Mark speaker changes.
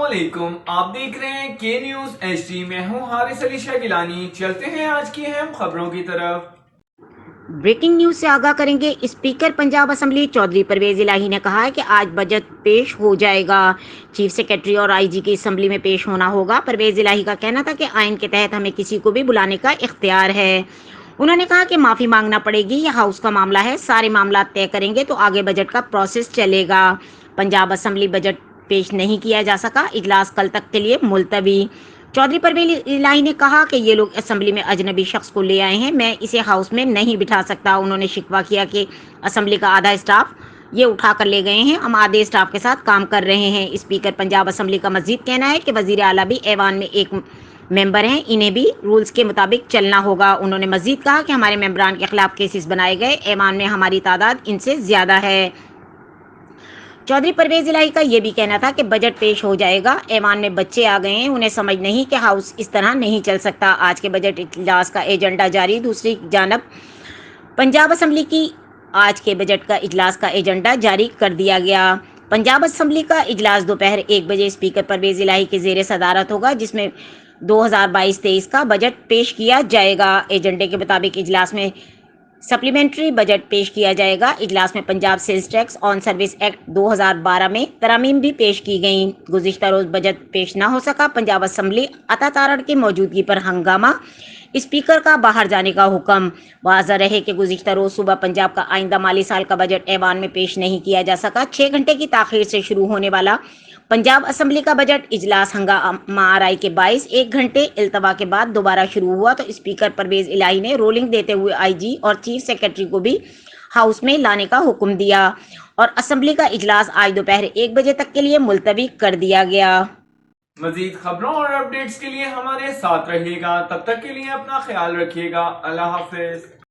Speaker 1: علیکم، آپ دیکھ رہے ہیں کے نیوز ایچ ڈی۔ میں ہوں حارث علی شاہ گیلانی۔ چلتے ہیں آج کی اہم خبروں کی طرف۔
Speaker 2: بریکنگ نیوز سے آگاہ کریں گے۔ اسپیکر پنجاب اسمبلی چودھری پرویز الہی نے کہا ہے کہ آج بجٹ پیش ہو جائے گا۔ چیف سیکرٹری اور آئی جی کی اسمبلی میں پیش ہونا ہوگا۔ پرویز الہی کا کہنا تھا کہ آئین کے تحت ہمیں کسی کو بھی بلانے کا اختیار ہے۔ انہوں نے کہا کہ معافی مانگنا پڑے گی، یہ ہاؤس کا معاملہ ہے، سارے معاملات طے کریں گے تو آگے بجٹ کا پروسیس چلے گا۔ پنجاب اسمبلی بجٹ پیش نہیں کیا جا سکا، اجلاس کل تک کے لیے ملتوی۔ چودھری پرویز الہی نے کہا کہ یہ لوگ اسمبلی میں اجنبی شخص کو لے آئے ہیں، میں اسے ہاؤس میں نہیں بٹھا سکتا۔ انہوں نے شکوہ کیا کہ اسمبلی کا آدھا اسٹاف یہ اٹھا کر لے گئے ہیں، ہم آدھے اسٹاف کے ساتھ کام کر رہے ہیں۔ اسپیکر پنجاب اسمبلی کا مزید کہنا ہے کہ وزیر اعلیٰ بھی ایوان میں ایک ممبر ہیں، انہیں بھی رولز کے مطابق چلنا ہوگا۔ انہوں نے مزید کہا کہ ہمارے ممبران کے خلاف کیسز بنائے گئے، ایوان میں ہماری تعداد ان سے زیادہ ہے۔ چودھری پرویز الہی کا یہ بھی کہنا تھا کہ بجٹ پیش ہو جائے گا، ایوان میں بچے آ گئے ہیں، انہیں سمجھ نہیں کہ ہاؤس اس طرح نہیں چل سکتا۔ آج کے بجٹ اجلاس کا ایجنڈا جاری۔ دوسری جانب پنجاب اسمبلی کی آج کے بجٹ کا اجلاس کا ایجنڈا جاری کر دیا گیا۔ پنجاب اسمبلی کا اجلاس دوپہر 1 بجے اسپیکر پرویز الہی کے زیر صدارت ہوگا، جس میں 2022-23 کا بجٹ پیش کیا جائے گا۔ ایجنڈے کے مطابق اجلاس میں سپلیمنٹری بجٹ پیش کیا جائے گا۔ اجلاس میں پنجاب سیلز ٹیکس آن سروس ایکٹ 2012 میں ترامیم بھی پیش کی گئیں۔ گزشتہ روز بجٹ پیش نہ ہو سکا۔ پنجاب اسمبلی عطا تارڑ کی موجودگی پر ہنگامہ، اسپیکر کا باہر جانے کا حکم۔ واضح رہے کہ گزشتہ روز صبح پنجاب کا آئندہ مالی سال کا بجٹ ایوان میں پیش نہیں کیا جا سکا۔ 6 گھنٹے کی تاخیر سے شروع ہونے والا پنجاب اسمبلی کا بجٹ اجلاس ہنگامہ آرائی کے باعث 1 گھنٹے التوا کے بعد دوبارہ شروع ہوا تو اسپیکر پرویز الہی نے رولنگ دیتے ہوئے آئی جی اور چیف سیکرٹری کو بھی ہاؤس میں لانے کا حکم دیا اور اسمبلی کا اجلاس آج دوپہر 1 بجے تک کے لیے ملتوی کر دیا گیا۔
Speaker 1: مزید خبروں اور اپڈیٹس کے لیے ہمارے ساتھ رہیے گا، تب تک کے لیے اپنا خیال رکھیے گا۔ اللہ حافظ۔